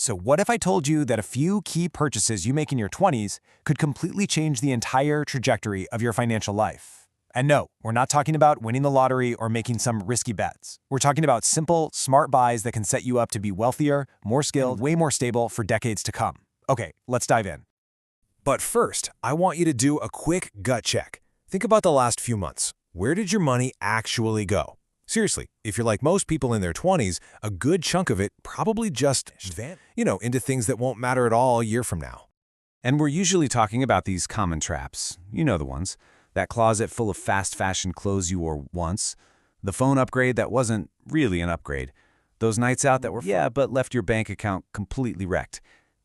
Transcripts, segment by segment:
So what if I told you that a few key purchases you make in your 20s could completely change the entire trajectory of your financial life? And no, we're not talking about winning the lottery or making some risky bets. We're talking about simple, smart buys that can set you up to be wealthier, more skilled, and way more stable for decades to come. Okay, let's dive in. But first, I want you to do a quick gut check. Think about the last few months. Where did your money actually go? Seriously, if you're like most people in their 20s, a good chunk of it probably just into things that won't matter at all a year from now. And we're usually talking about these common traps. You know the ones. That closet full of fast fashion clothes you wore once. The phone upgrade that wasn't really an upgrade. Those nights out that were but left your bank account completely wrecked.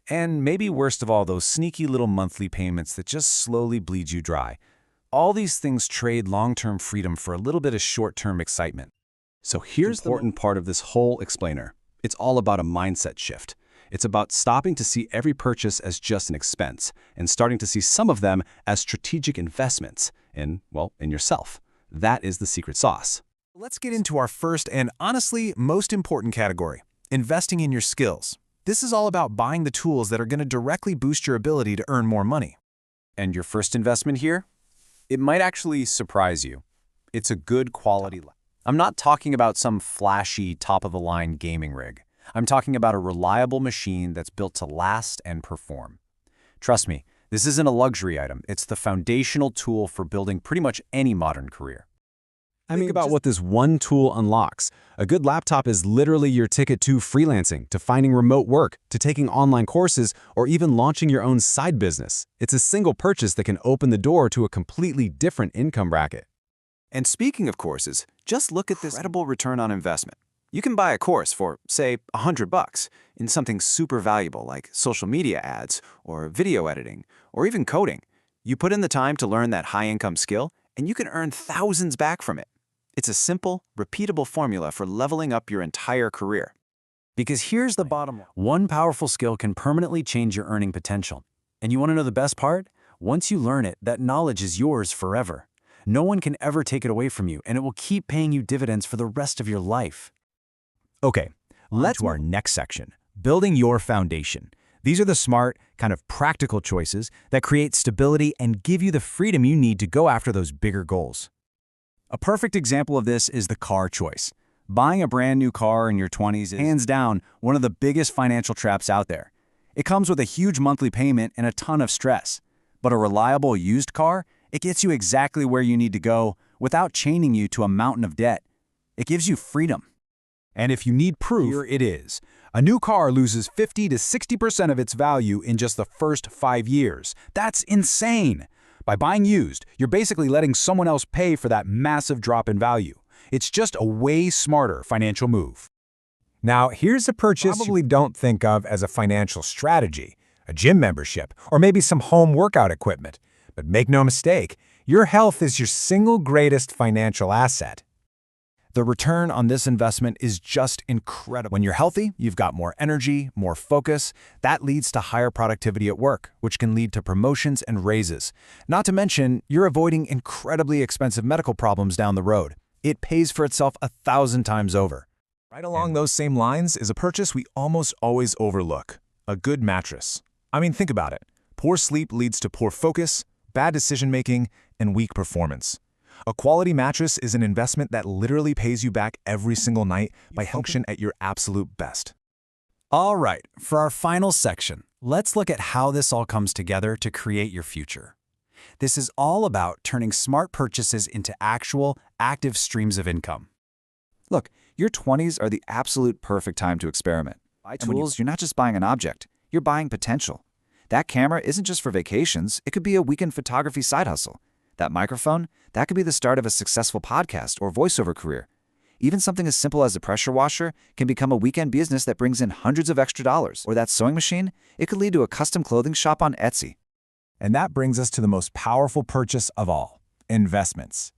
And maybe worst of all, those sneaky little monthly payments that just slowly bleed you dry. All these things trade long-term freedom for a little bit of short-term excitement. So here's the important part of this whole explainer. It's all about a mindset shift. It's about stopping to see every purchase as just an expense and starting to see some of them as strategic investments in yourself. That is the secret sauce. Let's get into our first and honestly most important category, investing in your skills. This is all about buying the tools that are going to directly boost your ability to earn more money. And your first investment here? It might actually surprise you. It's a good quality laptop. I'm not talking about some flashy, top-of-the-line gaming rig. I'm talking about a reliable machine that's built to last and perform. Trust me, this isn't a luxury item. It's the foundational tool for building pretty much any modern career. Think about what this one tool unlocks. A good laptop is literally your ticket to freelancing, to finding remote work, to taking online courses, or even launching your own side business. It's a single purchase that can open the door to a completely different income bracket. And speaking of courses, just look at this incredible return on investment. You can buy a course for, say, $100 in something super valuable like social media ads or video editing or even coding. You put in the time to learn that high-income skill, and you can earn thousands back from it. It's a simple, repeatable formula for leveling up your entire career. Because here's the bottom line. One powerful skill can permanently change your earning potential. And you want to know the best part? Once you learn it, that knowledge is yours forever. No one can ever take it away from you, and it will keep paying you dividends for the rest of your life. Okay, let's to our next section, building your foundation. These are the smart, kind of practical choices that create stability and give you the freedom you need to go after those bigger goals. A perfect example of this is the car choice. Buying a brand new car in your 20s is, hands down, one of the biggest financial traps out there. It comes with a huge monthly payment and a ton of stress. But a reliable used car, it gets you exactly where you need to go without chaining you to a mountain of debt. It gives you freedom. And if you need proof, here it is. A new car loses 50 to 60% of its value in just the first 5 years. That's insane! By buying used, you're basically letting someone else pay for that massive drop in value. It's just a way smarter financial move. Now, here's a purchase you probably don't think of as a financial strategy, a gym membership, or maybe some home workout equipment. But make no mistake, your health is your single greatest financial asset. The return on this investment is just incredible. When you're healthy, you've got more energy, more focus. That leads to higher productivity at work, which can lead to promotions and raises. Not to mention, you're avoiding incredibly expensive medical problems down the road. It pays for itself 1,000 times over. Right along those same lines is a purchase we almost always overlook, a good mattress. I mean, think about it. Poor sleep leads to poor focus, bad decision-making, and weak performance. A quality mattress is an investment that literally pays you back every single night by function at your absolute best. All right, for our final section, let's look at how this all comes together to create your future. This is all about turning smart purchases into actual, active streams of income. Look, your 20s are the absolute perfect time to experiment. Buy tools, you're not just buying an object, you're buying potential. That camera isn't just for vacations, it could be a weekend photography side hustle. That microphone, that could be the start of a successful podcast or voiceover career. Even something as simple as a pressure washer can become a weekend business that brings in hundreds of extra dollars. Or that sewing machine, it could lead to a custom clothing shop on Etsy. And that brings us to the most powerful purchase of all, investments.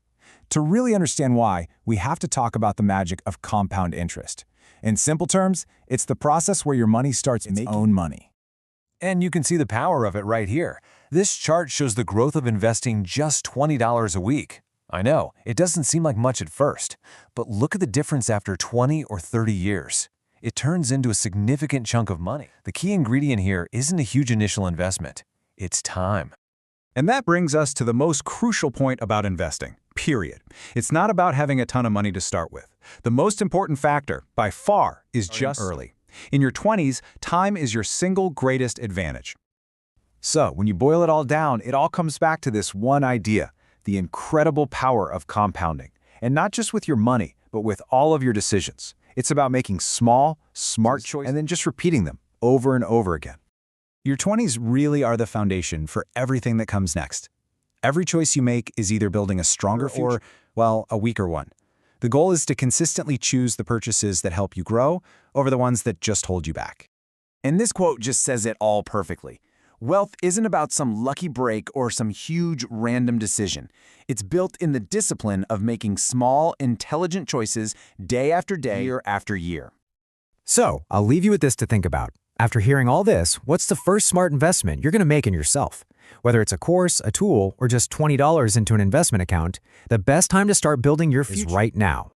To really understand why, we have to talk about the magic of compound interest. In simple terms, it's the process where your money starts making its own money. And you can see the power of it right here. This chart shows the growth of investing just $20 a week. I know, it doesn't seem like much at first, but look at the difference after 20 or 30 years. it turns into a significant chunk of money. The key ingredient here isn't a huge initial investment. It's time. And that brings us to the most crucial point about investing, period. It's not about having a ton of money to start with. The most important factor, by far, is just early. In your 20s, time is your single greatest advantage. So, when you boil it all down, it all comes back to this one idea, the incredible power of compounding. And not just with your money, but with all of your decisions. It's about making small, smart choices and then just repeating them over and over again. Your 20s really are the foundation for everything that comes next. Every choice you make is either building a stronger or, well, a weaker one. The goal is to consistently choose the purchases that help you grow over the ones that just hold you back. And this quote just says it all perfectly. Wealth isn't about some lucky break or some huge random decision. It's built in the discipline of making small, intelligent choices day after day, year after year. So, I'll leave you with this to think about. After hearing all this, what's the first smart investment you're going to make in yourself? Whether it's a course, a tool, or just $20 into an investment account, the best time to start building your future is right now.